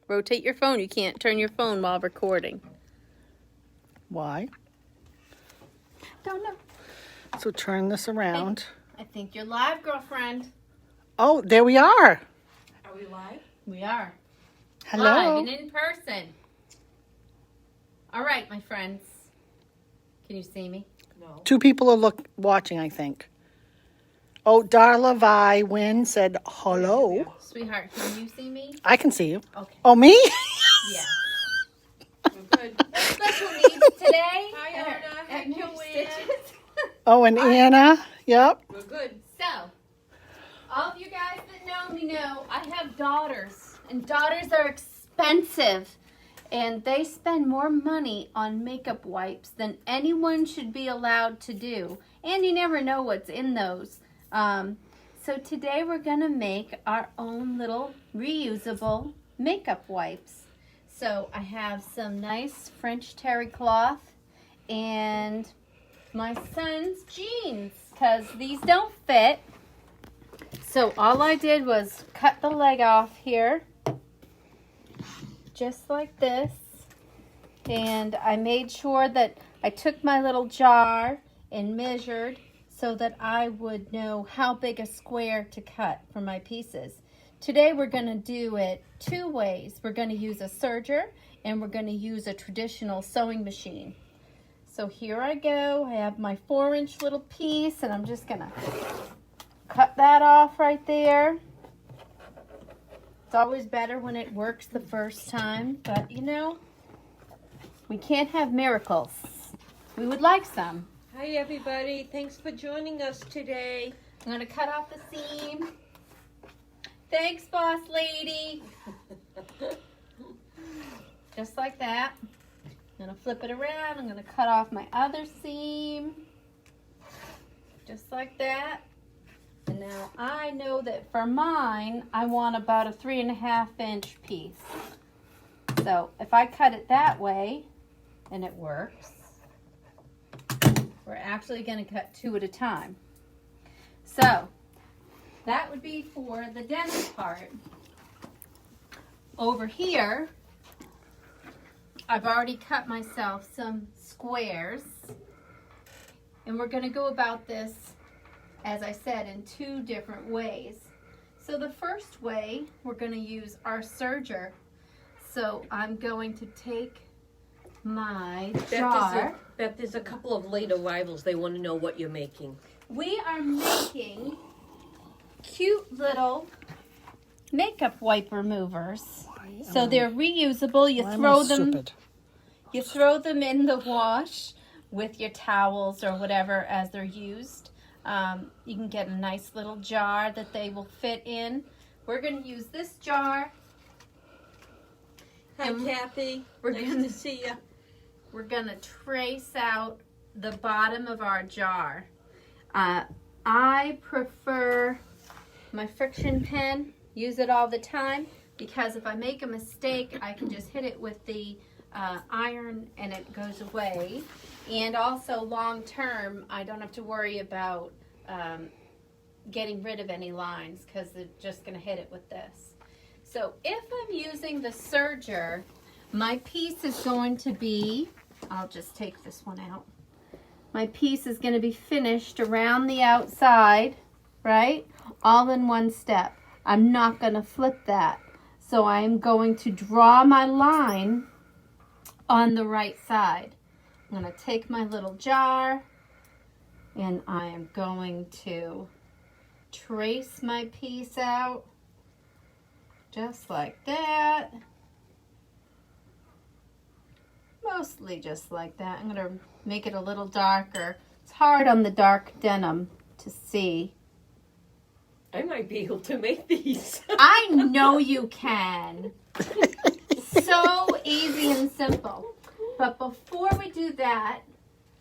Rotate your phone. You can't turn your phone while recording. Why? Don't know. So turn this around. I think you're live, girlfriend. Oh, there we are. Are we live? We are. Hello. Live and in person. All right, my friends. Can you see me? No. 2 people are watching, I think. Oh, Darla Vi Wynn said hello. Sweetheart, can you see me? I can see you. Okay. Oh, me? Yeah. We're good. Special needs today. Hi, Anna. Hi, At New Joanne. Stitches. Oh, and Anna. Yep. We're good. So, all of you guys that know me know I have daughters, and daughters are expensive, and they spend more money on makeup wipes than anyone should be allowed to do, and you never know what's in those. So today we're gonna make our own little reusable makeup wipes. So I have some nice French terry cloth and my son's jeans, because these don't fit. So all I did was cut the leg off here, just like this. And I made sure that I took my little jar and measured so that I would know how big a square to cut for my pieces. Today we're going to do it 2 ways. We're going to use a serger and we're going to use a traditional sewing machine. So here I go. I have my 4-inch little piece and I'm just going to cut that off right there. It's always better when it works the first time, but you know, we can't have miracles. We would like some. Hi, everybody. Thanks for joining us today. I'm going to cut off the seam. Thanks, boss lady. Just like that. I'm going to flip it around. I'm going to cut off my other seam. Just like that. And now I know that for mine, I want about a 3.5-inch piece. So if I cut it that way, and it works, we're actually going to cut 2 at a time. So that would be for the denim part. Over here, I've already cut myself some squares. And we're going to go about this, as I said, in 2 different ways. So the first way, we're going to use our serger. So I'm going to take my jar. Beth, there's a couple of late arrivals. They want to know what you're making. We are making cute little makeup wipe removers. So they're reusable. You throw them in the wash with your towels or whatever as they're used. You can get a nice little jar that they will fit in. We're going to use this jar. Hi, Kathy. Nice to see you. We're going to trace out the bottom of our jar. I prefer my friction pen. Use it all the time because if I make a mistake, I can just hit it with the iron and it goes away. And also long term, I don't have to worry about getting rid of any lines because they're just going to hit it with this. So if I'm using the serger, my piece is going to be, I'll just take this one out. My piece is going to be finished around the outside, right? All in one step. I'm not going to flip that. So I'm going to draw my line on the right side. I'm going to take my little jar and I am going to trace my piece out just like that. Mostly just like that. I'm going to make it a little darker. It's hard on the dark denim to see. I might be able to make these. I know you can. So easy and simple. But before we do that,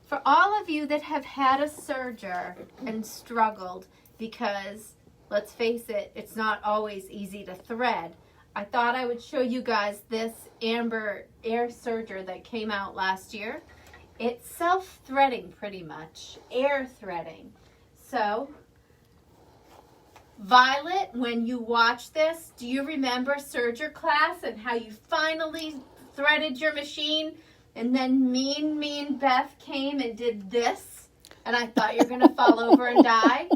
for all of you that have had a serger and struggled, because let's face it, it's not always easy to thread. I thought I would show you guys this Amber Air serger that came out last year. It's self-threading pretty much, air threading. So Violet, when you watch this, do you remember serger class and how you finally threaded your machine and then mean Beth came and did this and I thought you were going to fall over and die?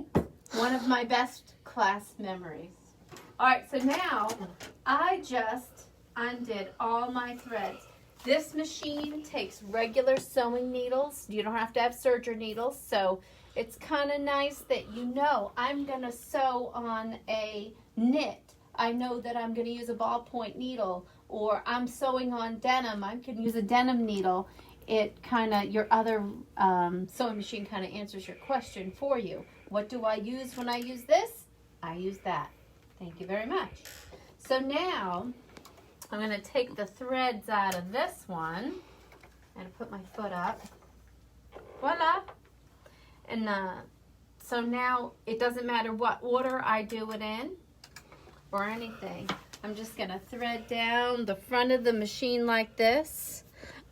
One of my best class memories. All right, so now I just undid all my threads. This machine takes regular sewing needles. You don't have to have serger needles, so it's kind of nice that you know I'm going to sew on a knit. I know that I'm going to use a ballpoint needle, or I'm sewing on denim. I can use a denim needle. It kind of, your other sewing machine kind of answers your question for you. What do I use when I use this? I use that. Thank you very much. So now I'm going to take the threads out of this one and put my foot up. Voila. And so now it doesn't matter what order I do it in or anything. I'm just going to thread down the front of the machine like this.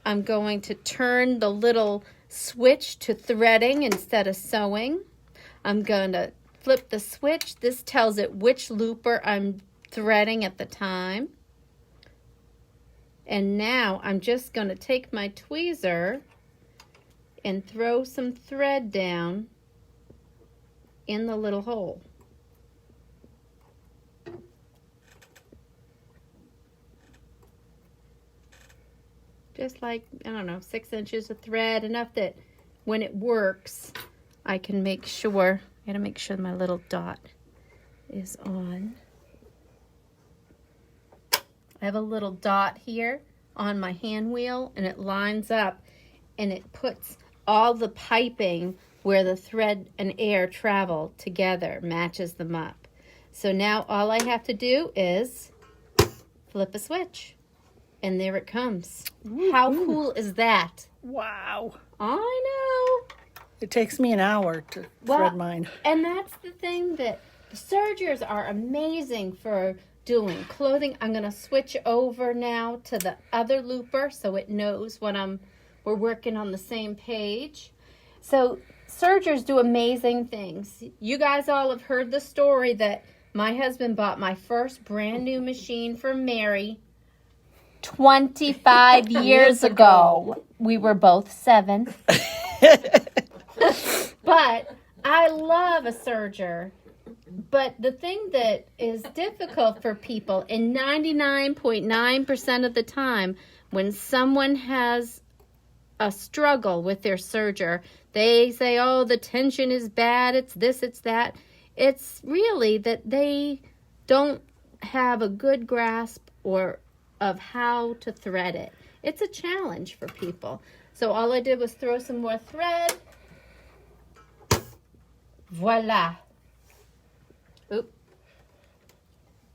I'm going to turn the little switch to threading instead of sewing. I'm going to flip the switch. This tells it which looper I'm threading at the time. And now I'm just going to take my tweezer and throw some thread down in the little hole. Just like, I don't know, 6 inches of thread, enough that when it works, I can make sure, I gotta make sure my little dot is on. I have a little dot here on my hand wheel, and it lines up, and it puts all the piping where the thread and air travel together, matches them up. So now all I have to do is flip a switch. And there it comes. How cool is that? Wow. I know. It takes me an hour to thread mine. And that's the thing, that the sergers are amazing for doing clothing. I'm going to switch over now to the other looper so it knows when we're working on the same page. So sergers do amazing things. You guys all have heard the story that my husband bought my first brand new machine for Mary 25 years ago. We were both 7. But I love a serger. But the thing that is difficult for people, and 99.9% of the time, when someone has a struggle with their serger, they say, oh, the tension is bad, it's this, it's that. It's really that they don't have a good grasp of how to thread it. It's a challenge for people. So all I did was throw some more thread. Voila. Oop.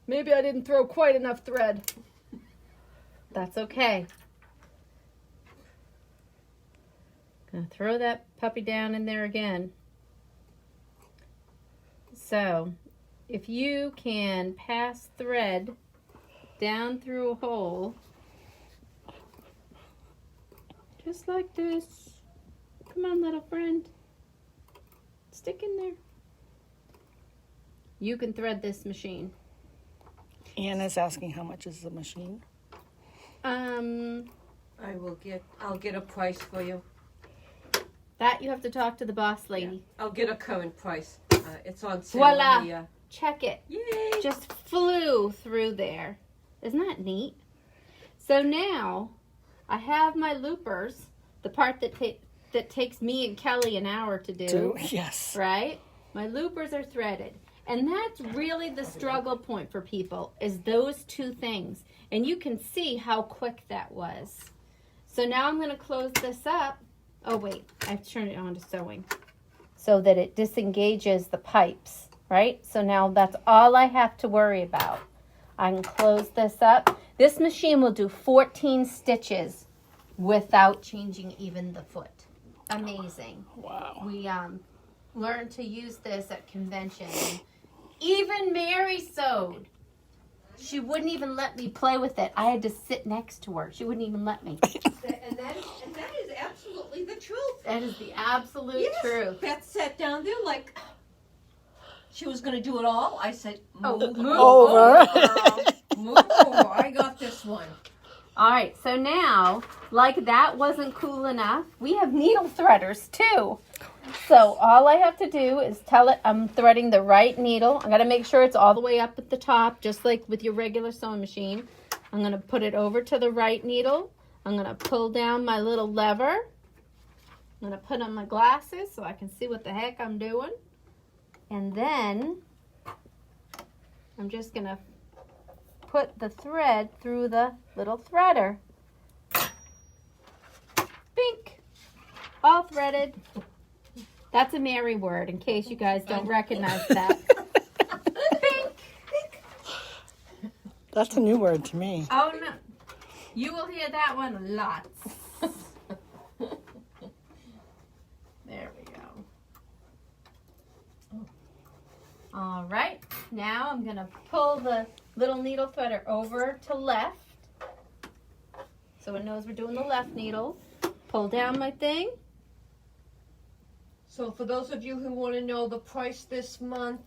Maybe I didn't throw quite enough thread. That's okay. Gonna throw that puppy down in there again. So, if you can pass thread down through a hole, just like this. Come on, little friend. Stick in there. You can thread this machine. Anna's asking how much is the machine. I'll get a price for you. That you have to talk to the boss lady. Yeah. I'll get a current price. It's on sale. Voila! Check it. Yay! Just flew through there. Isn't that neat? So now I have my loopers, the part that takes me and Kelly an hour to do. Yes. Right? My loopers are threaded. And that's really the struggle point for people, is those two things. And you can see how quick that was. So now I'm going to close this up. Oh, wait. I have to turn it on to sewing so that it disengages the pipes, right? So now that's all I have to worry about. I can close this up. This machine will do 14 stitches without changing even the foot. Amazing. Wow. We learned to use this at convention. Even Mary sewed. She wouldn't even let me play with it. I had to sit next to her. She wouldn't even let me. And that is absolutely the truth. That is the absolute truth. Beth sat down there like, She was going to do it all. I said, Oh, move move over. girl. Move over. I got this one. All right, so now, like that wasn't cool enough, we have needle threaders too. So all I have to do is tell it I'm threading the right needle. I got to make sure it's all the way up at the top, just like with your regular sewing machine. I'm going to put it over to the right needle. I'm going to pull down my little lever. I'm going to put on my glasses so I can see what the heck I'm doing. And then I'm just going to put the thread through the little threader. Bink! All threaded. That's a Mary word in case you guys don't recognize that. Bink! That's a new word to me. Oh no. You will hear that one lots. There we go. All right. Now I'm going to pull the little needle threader over to left. So it knows we're doing the left needle. Pull down my thing. So for those of you who want to know the price this month,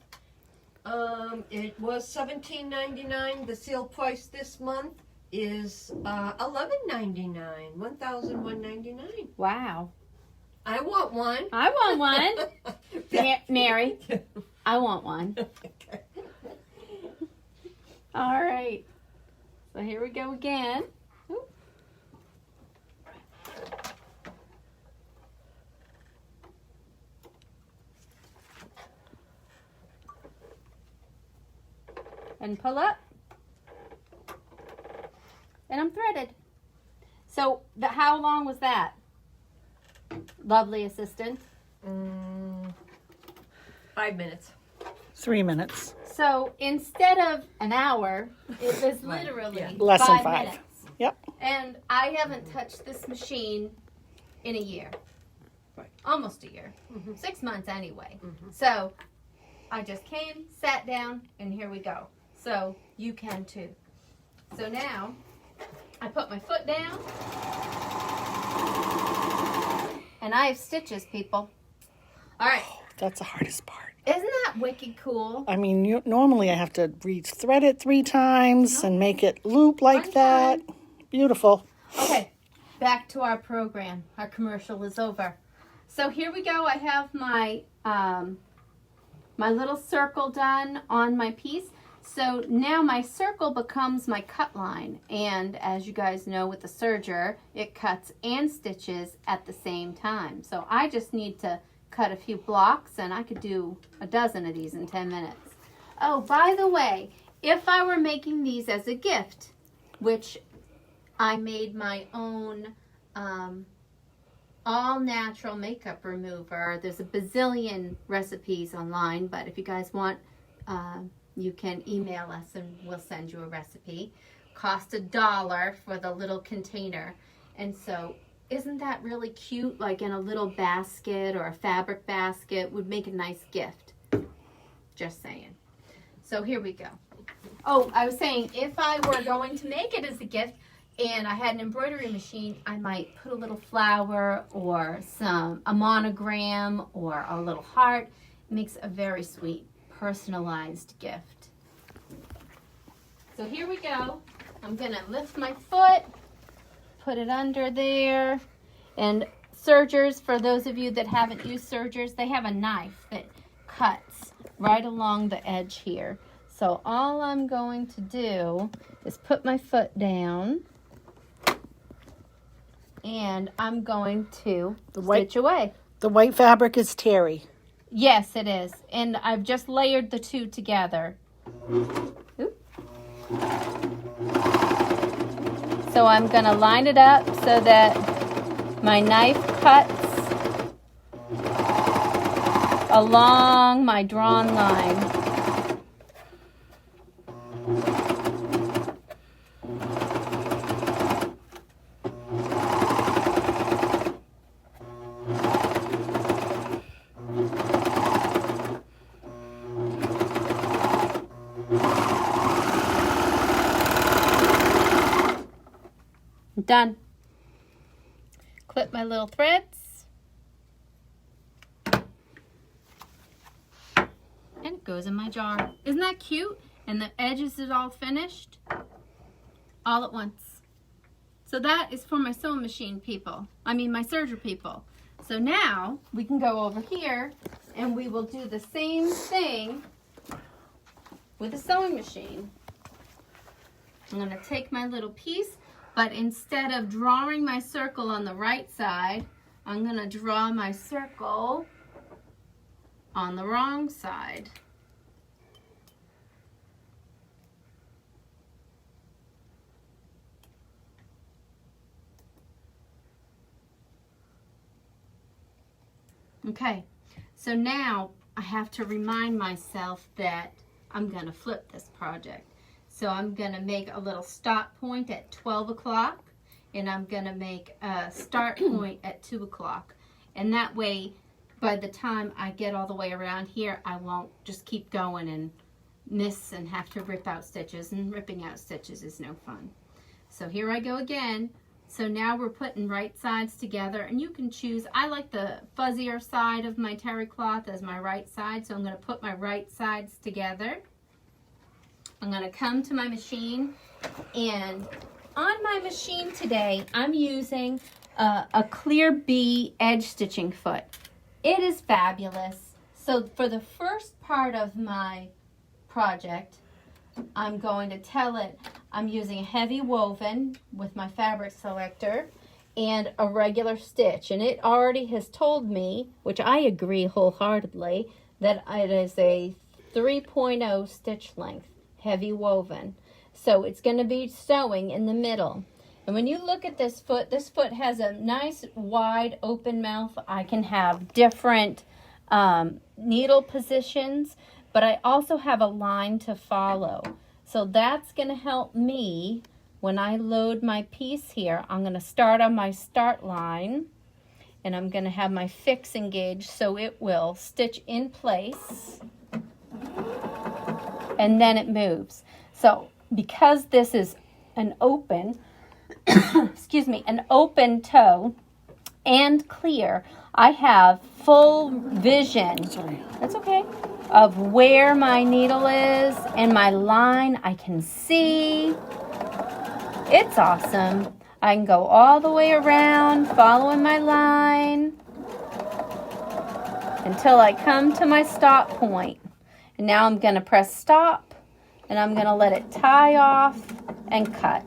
it was $17.99. The sale price this month is $11.99. $1,199. Wow. I want one. I want one. Mary, I want one. Okay. All right. So here we go again. Oop. And pull up. And I'm threaded. So how long was that? Lovely assistant. 5 minutes. 3 minutes. So instead of an hour, it was literally Yeah. Less than 5. minutes. Yep. And I haven't touched this machine in a year. Right. Almost a year. 6 months anyway. So I just came, sat down, and here we go. So you can too. So now I put my foot down. And I have stitches, people. All right. That's the hardest part. Isn't that wicked cool? I mean, normally I have to thread it 3 times and make it loop like One that. Beautiful. Okay, back to our program. Our commercial is over. So here we go. I have my my little circle done on my piece. So now my circle becomes my cut line. And as you guys know with the serger, it cuts and stitches at the same time. So I just need to cut a few blocks and I could do a dozen of these in 10 minutes. Oh, by the way, if I were making these as a gift, which I made my own all natural makeup remover. There's a bazillion recipes online, but if you guys want, you can email us and we'll send you a recipe. Cost $1 for the little container. And so isn't that really cute? Like in a little basket or a fabric basket would make a nice gift. Just saying. So here we go. Oh, I was saying if I were going to make it as a gift and I had an embroidery machine, I might put a little flower or a monogram or a little heart. It makes a very sweet personalized gift. So here we go. I'm gonna lift my foot, put it under there, and sergers, for those of you that haven't used sergers, they have a knife that cuts right along the edge here. So all I'm going to do is put my foot down and I'm going to stitch away. The white fabric is terry. Yes, it is. And I've just layered the two together. Oop. So I'm going to line it up so that my knife cuts along my drawn line. Done. Clip my little threads. and it goes in my jar. Isn't that cute? And the edges is all finished all at once. So that is for my sewing machine people. I mean my serger people. So now we can go over here and we will do the same thing with a sewing machine. I'm going to take my little piece, but instead of drawing my circle on the right side, I'm going to draw my circle on the wrong side. Okay, so now I have to remind myself that I'm going to flip this project. So I'm going to make a little stop point at 12 o'clock, and I'm going to make a start point at 2 o'clock. And that way, by the time I get all the way around here, I won't just keep going and miss and have to rip out stitches, and ripping out stitches is no fun. So here I go again. So now we're putting right sides together, and you can choose. I like the fuzzier side of my terry cloth as my right side, so I'm going to put my right sides together. I'm going to come to my machine, and on my machine today, I'm using a clear B edge stitching foot. It is fabulous. So for the first part of my project, I'm going to tell it I'm using a heavy woven with my fabric selector and a regular stitch. And it already has told me, which I agree wholeheartedly, that it is a 3.0 stitch length, heavy woven. So it's going to be sewing in the middle. And when you look at this foot has a nice wide open mouth. I can have different needle positions, but I also have a line to follow. So that's going to help me when I load my piece here. I'm going to start on my start line, and I'm going to have my fix engaged so it will stitch in place, and then it moves. So because this is an open, excuse me, an open toe and clear, I have full vision. Sorry. That's okay. Of where my needle is and my line. I can see. It's awesome. I can go all the way around following my line until I come to my stop point. And now I'm going to press stop, and I'm going to let it tie off and cut.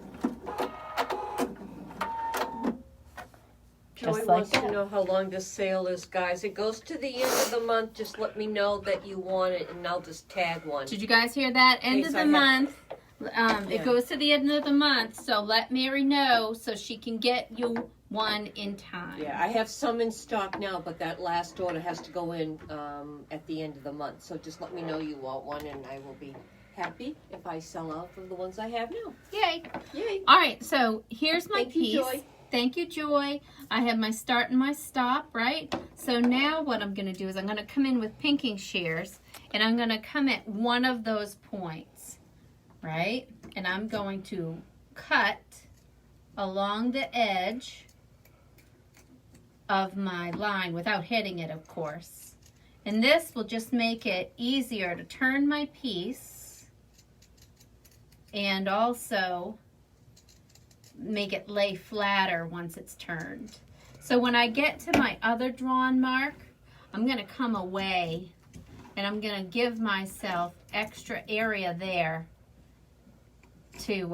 Joey Just like wants that. to know how long this sale is, guys. It goes to the end of the month. Just let me know that you want it, and I'll just tag one. Did you guys hear that? End of the month. It goes to the end of the month, so let Mary know so she can get you one in time. Yeah, I have some in stock now, but that last order has to go in at the end of the month. So just let me know you want one, and I will be happy if I sell out of the ones I have now. Yay. Yay. All right, so here's my Thank you, piece. Joy. Thank you, Joy. I have my start and my stop, right? So now what I'm going to do is I'm going to come in with pinking shears, and I'm going to come at one of those points, right? And I'm going to cut along the edge of my line without hitting it, of course. And this will just make it easier to turn my piece and also make it lay flatter once it's turned. So when I get to my other drawn mark, I'm going to come away, and I'm going to give myself extra area there to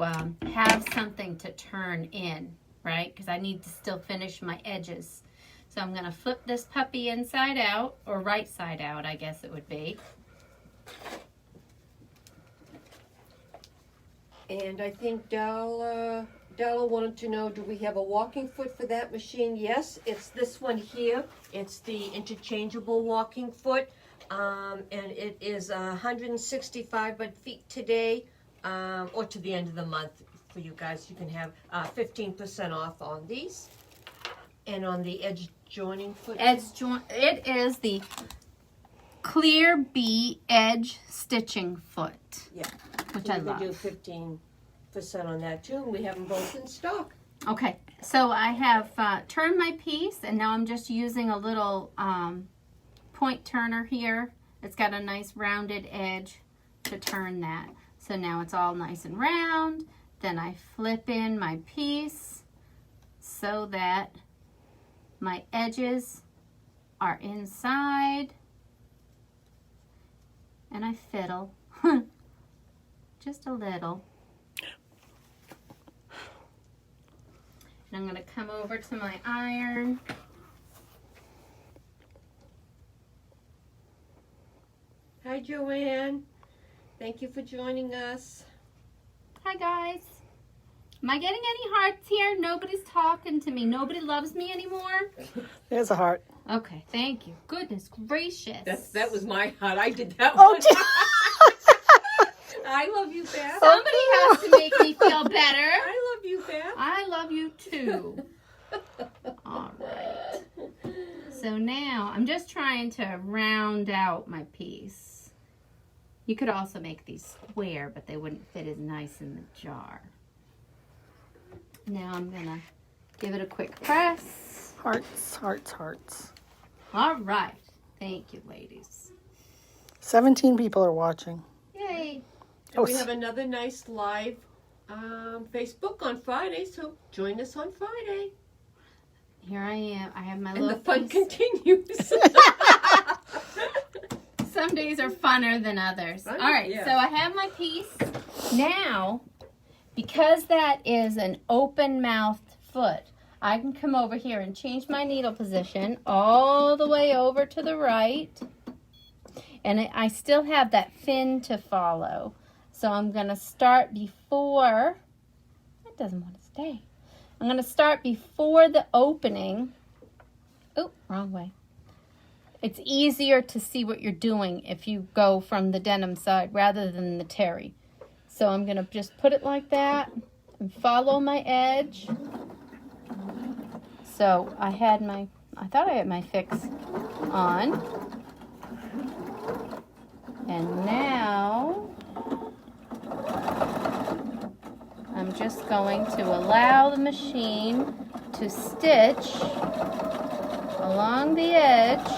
have something to turn in, right? Because I need to still finish my edges. So I'm going to flip this puppy inside out, or right side out, I guess it would be. And I think Dalla wanted to know, do we have a walking foot for that machine? Yes, it's this one here. It's the interchangeable walking foot. And it is 165 feet today, or to the end of the month for you guys. You can have 15% off on these. And on the edge joining foot. It is the Clear B edge stitching foot. Yeah. Which So I you love. can do 15% on that too. And we have them both in stock. Okay, so I have turned my piece, and now I'm just using a little point turner here, It's got a nice rounded edge to turn that. So now it's all nice and round. Then I flip in my piece so that my edges are inside. And I fiddle just a little. And I'm going to come over to my iron. Hi, Joanne. Thank you for joining us. Hi, guys. Am I getting any hearts here? Nobody's talking to me. Nobody loves me anymore? There's a heart. Okay, thank you. Goodness gracious. That was my heart. I did that Oh, one. I love you, Beth. Somebody has to make me feel better. I love you, Beth. I love you too. All right. So now I'm just trying to round out my piece. You could also make these square, but they wouldn't fit as nice in the jar. Now I'm gonna give it a quick press. Hearts, hearts, hearts. All right. Thank you, ladies. 17 people are watching. Yay. And we have another nice live Facebook on Friday, so join us on Friday. Here I am. I have my And little the fun piece. continues. Some days are funner than others. Right? All right, Yeah. so I have my piece. Now, because that is an open-mouthed foot, I can come over here and change my needle position all the way over to the right. And I still have that fin to follow. So I'm going to start before, it doesn't want to stay. I'm going to start before the opening. Oh, wrong way. It's easier to see what you're doing if you go from the denim side rather than the terry. So I'm going to just put it like that and follow my edge. So I thought I had my fix on. And now I'm just going to allow the machine to stitch along the edge.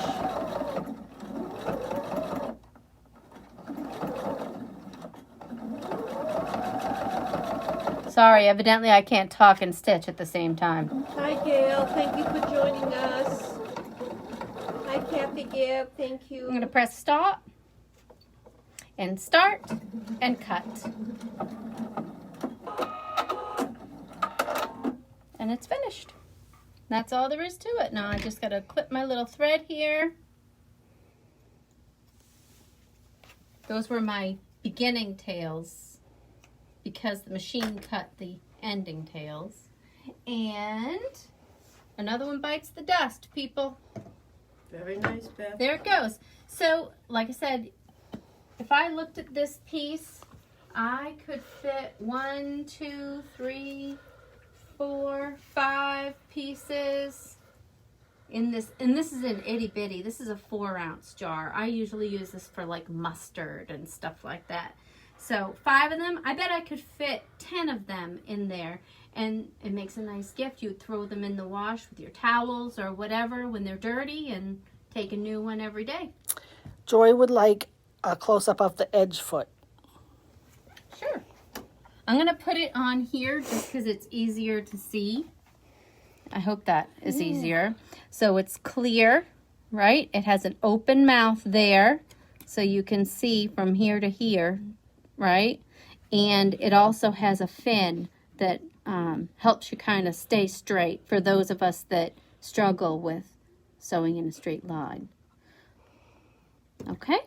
Sorry, evidently I can't talk and stitch at the same time. Hi, Gail. Thank you for joining us. Hi, Kathy Gibb. Thank you. I'm going to press stop and start and cut. And it's finished. That's all there is to it. Now I just got to clip my little thread here. Those were my beginning tails because the machine cut the ending tails. And another one bites the dust, people. Very nice, Beth. There it goes. So, like I said, if I looked at this piece, I could fit 1, 2, 3, 4, 5 pieces in this. And this is an itty bitty. This is a 4-ounce jar. I usually use this for like mustard and stuff like that. So 5 of them, I bet I could fit 10 of them in there. And it makes a nice gift. You throw them in the wash with your towels or whatever when they're dirty and take a new one every day. Joy would like a close-up of the edge foot. Sure. I'm going to put it on here just because it's easier to see. I hope that is easier. So it's clear, right? It has an open mouth there, so you can see from here to here, right? And it also has a fin that helps you kind of stay straight for those of us that struggle with sewing in a straight line. Okay?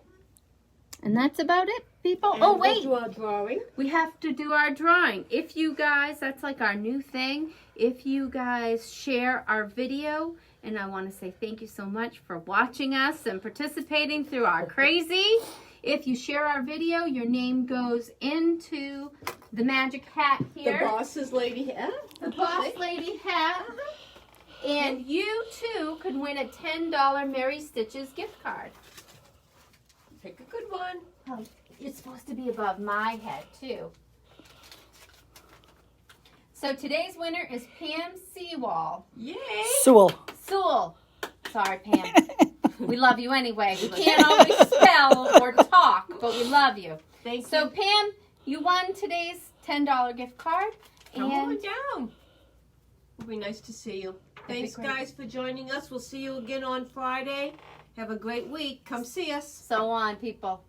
And that's about it, people. And oh, wait. we'll do our drawing. We have to do our drawing. If you guys, that's like our new thing. If you guys share our video, and I want to say thank you so much for watching us and participating through our crazy. If you share our video, your name goes into the magic hat here. The boss's lady hat. The boss lady hat. And you too could win a $10 Mary Stitches gift card. Pick a good one. Oh, it's supposed to be above my head too. So today's winner is Pam Seawall. Yay! Sewell. Sewell. Sorry, Pam. We love you anyway. We can't always spell or talk, but we love you. Thank So, you. Pam, you won today's $10 gift card. Come on And down. It'll be nice to see you. Thanks, great. guys, for joining us. We'll see you again on Friday. Have a great week. Come see us. so on, people.